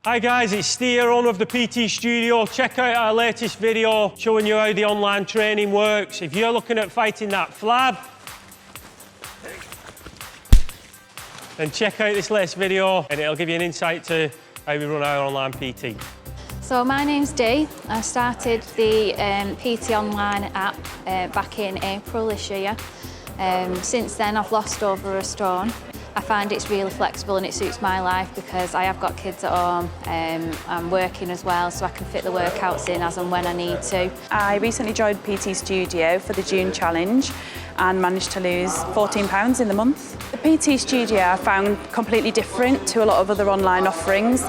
Hi guys, it's Steve, owner of the PT Studio. Check out our latest video showing you how the online training works. If you're looking at fighting that flab, then check out this latest video and it'll give you an insight to how we run our online PT. So my name's Dee. I started the PT Online app back in April this year. Since then I've lost over a stone. I find it's really flexible and it suits my life because I have got kids at home. I'm working as well, so I can fit the workouts in as and when I need to. I recently joined PT Studio for the June challenge and managed to lose 14 pounds in the month. The PT Studio I found completely different to a lot of other online offerings.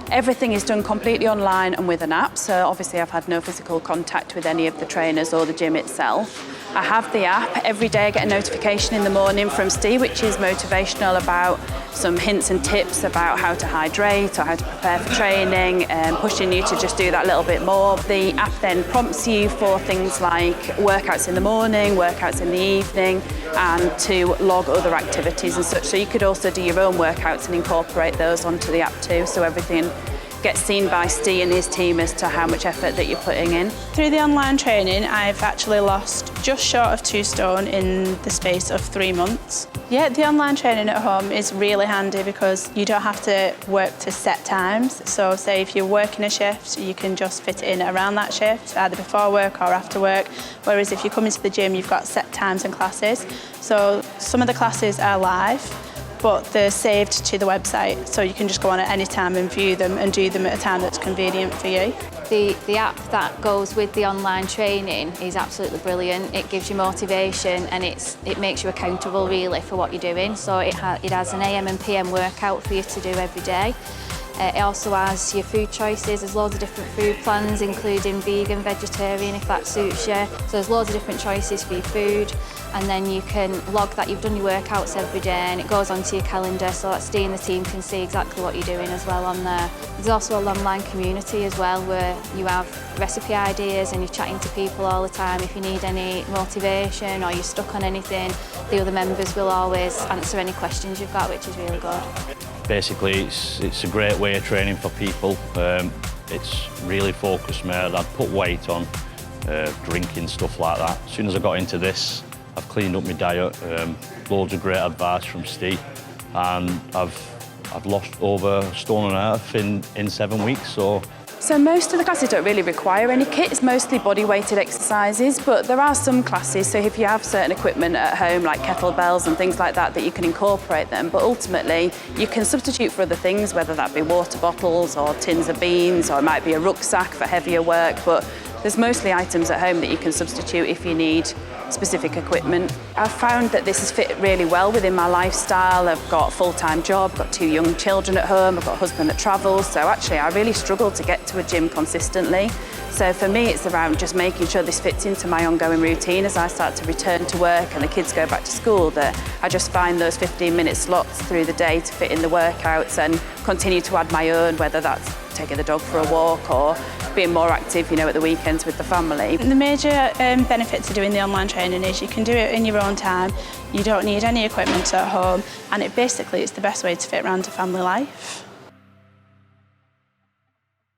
Everything is done completely online and with an app, so obviously I've had no physical contact with any of the trainers or the gym itself. I have the app. Every day I get a notification in the morning from Steve, which is motivational about some hints and tips about how to hydrate or how to prepare for training, and pushing you to just do that little bit more. The app then prompts you for things like workouts in the morning, workouts in the evening, and to log other activities and such. So you could also do your own workouts and incorporate those onto the app too, so everything gets seen by Steve and his team as to how much effort that you're putting in. Through the online training, I've actually lost just short of 2 stone in the space of 3 months. Yeah, the online training at home is really handy because you don't have to work to set times. So say if you're working a shift, you can just fit it in around that shift, either before work or after work. Whereas if you come into the gym, you've got set times and classes. So some of the classes are live, but they're saved to the website, so you can just go on at any time and view them and do them at a time that's convenient for you. The app that goes with the online training is absolutely brilliant. It gives you motivation and it makes you accountable really for what you're doing. So it has an AM and PM workout for you to do every day. It also has your food choices. There's loads of different food plans, including vegan, vegetarian, if that suits you. So there's loads of different choices for your food. And then you can log that you've done your workouts every day and it goes onto your calendar so that Steve and the team can see exactly what you're doing as well on there. There's also an online community as well where you have recipe ideas and you're chatting to people all the time. If you need any motivation or you're stuck on anything, the other members will always answer any questions you've got, which is really good. Basically, it's a great way of training for people. It's really focused me. I'd put weight on, drinking, stuff like that. As soon as I got into this, I've cleaned up my diet, loads of great advice from Steve, and I've lost over a stone and a half in 7 weeks. So most of the classes don't really require any kit. It's mostly body-weighted exercises, but there are some classes, so if you have certain equipment at home, like kettlebells and things like that, that you can incorporate them. But ultimately, you can substitute for other things, whether that be water bottles or tins of beans, or it might be a rucksack for heavier work, but there's mostly items at home that you can substitute if you need specific equipment. I've found that this has fit really well within my lifestyle. I've got a full-time job, got 2 young children at home, I've got a husband that travels, so actually I really struggle to get to a gym consistently. So for me it's around just making sure this fits into my ongoing routine as I start to return to work and the kids go back to school, that I just find those 15-minute slots through the day to fit in the workouts and continue to add my own, whether that's taking the dog for a walk or being more active, at the weekends with the family. The major benefit to doing the online training is you can do it in your own time, you don't need any equipment at home, and it's the best way to fit around a family life.